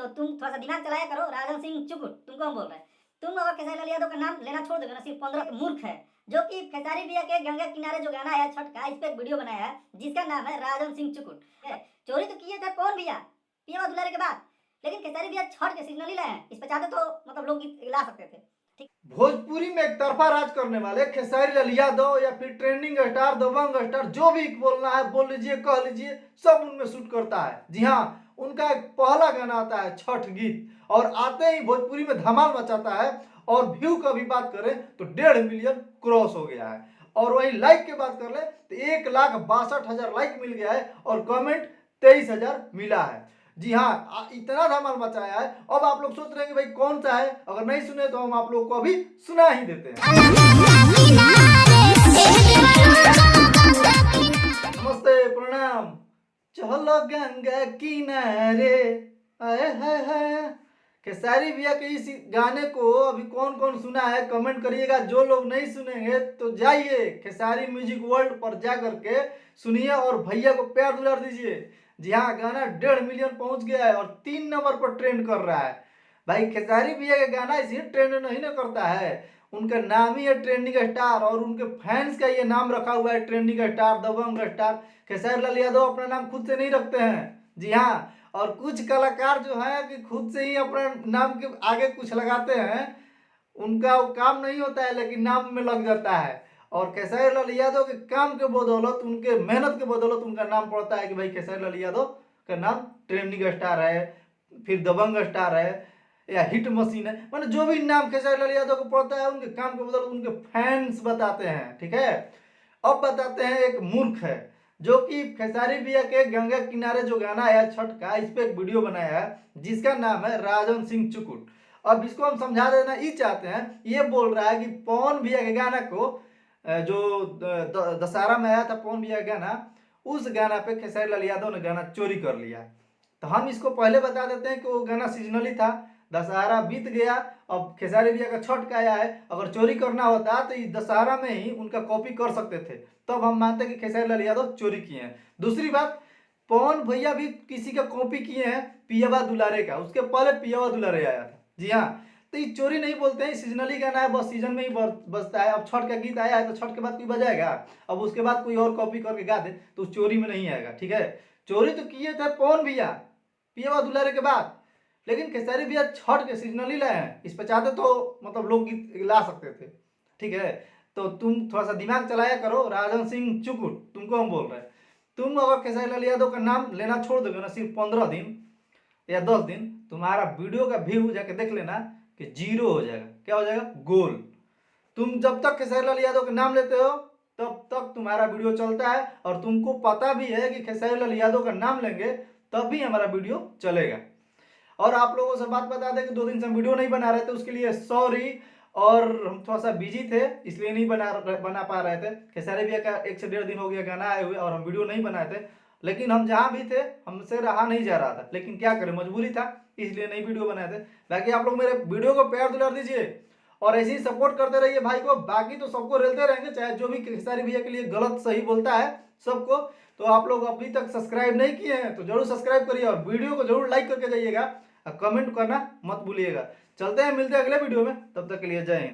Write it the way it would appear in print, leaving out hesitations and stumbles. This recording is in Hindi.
तो तुम थोड़ा सा दिमाग चलाया करो। राजन सिंह चुकुट तुमको हम बोल रहे हैं। तुम अगर खेसारी लाल यादव का नाम लेना छोड़ दोगे ना, सिर्फ 15 मूर्ख है जो कि खेसारी भैया के गंगा किनारे जो गाना है छठ का, इस पे एक वीडियो बनाया है जिसका नाम है राजन सिंह चुकुट। चोरी तो किए थे कौन भैया, पिया दुलारे के बाद, लेकिन खेसारी भैया छठ के सिग्नल ही लाए हैं। इस पे चाहते तो मतलब लोग गीत ला सकते थे। भोजपुरी में एक तरफा राज करने वाले खेसारी लाल यादव या फिर ट्रेंडिंग स्टार, दबंग स्टार, जो भी बोलना है बोल लीजिए, कह लीजिए, सब उनमें शूट करता है। जी हाँ, उनका एक पहला गाना आता है छठ गीत, और आते ही भोजपुरी में धमाल मचाता है। और व्यू का भी बात करें तो 1.5 मिलियन क्रॉस हो गया है। और वही लाइक की बात कर ले तो 1,62,000 लाइक मिल गया है, और कमेंट 23,000 मिला है। जी हाँ, इतना धमाल मचाया है। अब आप लोग सोच रहे हैं कि भाई कौन सा है, अगर नहीं सुने तो हम आप लोग को अभी सुना ही देते हैं। नमस्ते, प्रणाम। चलो गंगा किनारे, आए हाय हाय। खेसारी भैया के इस गाने को अभी कौन कौन सुना है कमेंट करिएगा। जो लोग नहीं सुनेंगे तो जाइए खेसारी म्यूजिक वर्ल्ड पर जा करके सुनिए और भैया को प्यार दुलार दीजिए। जी हाँ, गाना 1.5 मिलियन पहुंच गया है और 3 नंबर पर ट्रेंड कर रहा है। भाई खेसारी भैया का गाना इसी ट्रेंड नहीं ना करता है, उनका नाम ही है ट्रेंडिंग स्टार, और उनके फैंस का ये नाम रखा हुआ है ट्रेंडिंग स्टार, दबंग स्टार। खेसारी लाल यादव अपना नाम खुद से नहीं रखते हैं। जी हाँ, और कुछ कलाकार जो है कि खुद से ही अपना नाम के आगे कुछ लगाते हैं, उनका वो काम नहीं होता है लेकिन नाम में लग जाता है। और खेसारी लाल यादव के काम के बदौलत, उनके मेहनत के बदौलत उनका नाम पड़ता है कि भाई खेसारी लाल यादव का नाम ट्रेंडिंग स्टार है, फिर दबंग स्टार है, या हिट मशीन है। मतलब जो भी नाम खेसारी लाल यादव को पड़ता है, उनके काम के बदौलत उनके फैंस बताते हैं। ठीक है, अब बताते हैं एक मूर्ख है जो कि खेसारी भैया के गंगा किनारे जो गाना है छठ का, इस पे एक वीडियो बनाया है जिसका नाम है राजन सिंह चुकुट। अब इसको हम समझा देना ये चाहते हैं। ये बोल रहा है कि पवन भैया के गाना को, जो दशहरा में आया था पवन भैया का गाना, उस गाना पे खेसारी लाल यादव ने गाना चोरी कर लिया। तो हम इसको पहले बता देते हैं कि वो गाना सीजनली था, दशहरा बीत गया, अब खेसारी भैया का छठ का आया है। अगर चोरी करना होता तो इस दशहरा में ही उनका कॉपी कर सकते थे, तब हम मानते कि खेसारी लाल यादव चोरी किए हैं। दूसरी बात, पवन भैया भी किसी का कॉपी किए हैं पियावा दुलारे का, उसके पहले पियावा दुलारे आया था। जी हाँ, तो ये चोरी नहीं बोलते हैं, सीजनली गाना है, बस सीजन में ही बजता है। अब छठ का गीत आया है तो छठ के बाद कोई बजाएगा, अब उसके बाद कोई और कॉपी करके गा दे तो उस चोरी में नहीं आएगा। ठीक है, चोरी तो किए थे पवन भैया पियावा दुलारे के बाद, लेकिन खेसारी भैया छठ के सीजनली लाए हैं। इस पर चाहते तो मतलब लोग गीत ला सकते थे। ठीक है, तो तुम थोड़ा सा दिमाग चलाया करो। राजन सिंह चुकुट तुमको हम बोल रहे हैं। तुम अगर खेसारी लाल यादव का नाम लेना छोड़ दोगे ना, सिर्फ 15 दिन या 10 दिन, तुम्हारा वीडियो का व्यू जाके देख लेना कि 0 हो जाएगा। क्या हो जाएगा? गोल। तुम जब तक खेसारी लाल यादव का नाम लेते हो तब तक तुम्हारा वीडियो चलता है, और तुमको पता भी है कि खेसारी लाल यादव का नाम लेंगे तब भी हमारा वीडियो चलेगा। और आप लोगों से बात बता दें कि 2 दिन से हम वीडियो नहीं बना रहे थे, उसके लिए सॉरी। और हम थोड़ा सा बिजी थे इसलिए नहीं बना पा रहे थे। खेसारी भैया का 1 से 1.5 दिन हो गया गाना आए हुए और हम वीडियो नहीं बनाए थे, लेकिन हम जहाँ भी थे हमसे रहा नहीं जा रहा था, लेकिन क्या करें, मजबूरी था, इसलिए नहीं वीडियो बनाए थे। बाकी आप लोग मेरे वीडियो को प्यार दुलार दीजिए और ऐसे ही सपोर्ट करते रहिए भाई को। बाकी तो सबको रेलते रहेंगे, चाहे जो भी खेसारी भैया के लिए गलत सही बोलता है सबको। तो आप लोग अभी तक सब्सक्राइब नहीं किए हैं तो जरूर सब्सक्राइब करिए और वीडियो को जरूर लाइक करके जाइएगा, कमेंट करना मत भूलिएगा। चलते हैं, मिलते हैं अगले वीडियो में, तब तक के लिए जय हिंद।